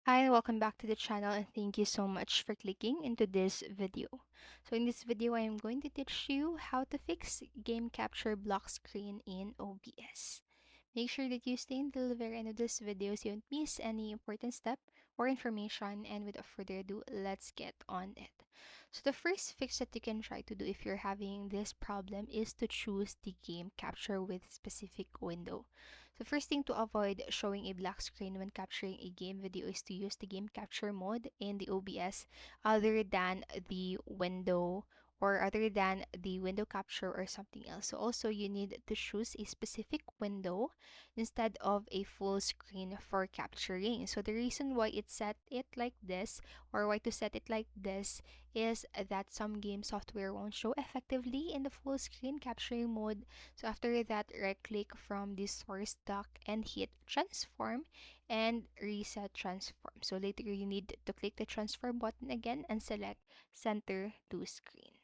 Hi, welcome back to the channel and thank you so much for clicking into this video. So in this video, I am going to teach you how to fix game capture block screen in OBS. Make sure that you stay until the very end of this video so you don't miss any important step or information, and without further ado, let's get on it. So the first fix that you can try to do if you're having this problem is to choose the game capture with specific window. So first thing, to avoid showing a black screen when capturing a game video is to use the game capture mode in the OBS other than the window capture or something else. So also you need to choose a specific window instead of a full screen for capturing. So the reason why it set it like this, or why to set it like this, is that some game software won't show effectively in the full screen capturing mode. So after that, right click from the source dock and hit transform and reset transform. So later you need to click the transform button again and select center to screen.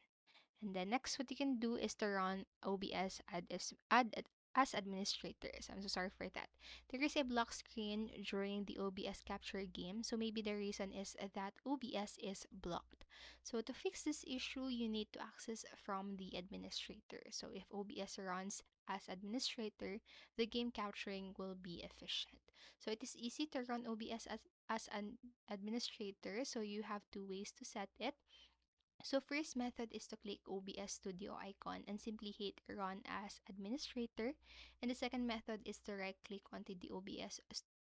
And then next, what you can do is to run OBS as administrators. I'm so sorry for that. There is a block screen during the OBS capture game, so maybe the reason is that OBS is blocked. So to fix this issue, you need to access from the administrator. So if OBS runs as administrator, the game capturing will be efficient. So it is easy to run OBS as an administrator, so you have two ways to set it. So first method is to click OBS Studio icon and simply hit run as administrator. And the second method is to right click onto the OBS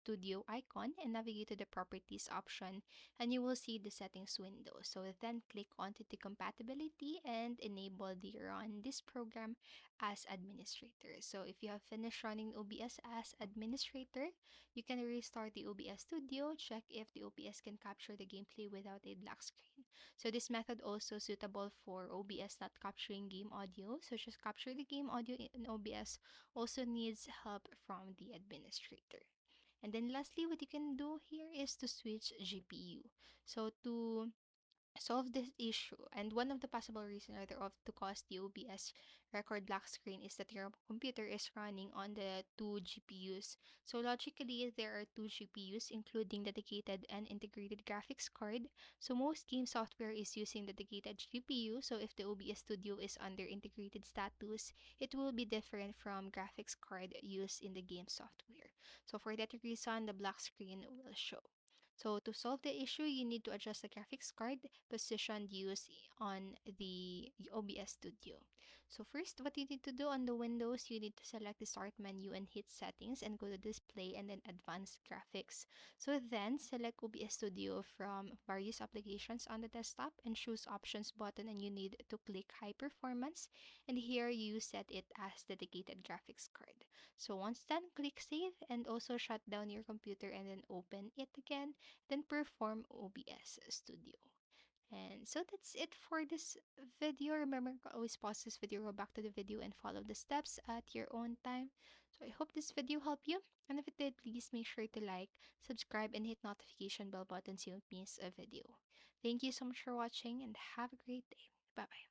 Studio icon and navigate to the properties option, and you will see the settings window. So then click onto the compatibility and enable the run this program as administrator. So if you have finished running OBS as administrator, you can restart the OBS Studio, check if the OBS can capture the gameplay without a black screen. So this method also suitable for OBS not capturing game audio. So just capture the game audio in OBS also needs help from the administrator. And then lastly, what you can do here is to switch GPU. So to solve this issue, and one of the possible reasons of to cause the OBS record black screen is that your computer is running on the two GPUs. So logically, there are two GPUs, including dedicated and integrated graphics card. So most game software is using dedicated GPU. So if the OBS Studio is under integrated status, it will be different from graphics card used in the game software. So for that reason, the black screen will show. So to solve the issue, you need to adjust the graphics card position used on the OBS Studio. So first, what you need to do on the Windows, you need to select the Start menu and hit Settings and go to Display and then Advanced Graphics. So then select OBS Studio from various applications on the desktop and choose Options button, and you need to click High Performance, and here you set it as dedicated graphics card. So once done, click Save and also shut down your computer and then open it again, then perform OBS Studio. And so that's it for this video. Remember to always pause this video, go back to the video, and follow the steps at your own time. So I hope this video helped you. And if it did, please make sure to like, subscribe, and hit notification bell button so you don't miss a video. Thank you so much for watching and have a great day. Bye bye.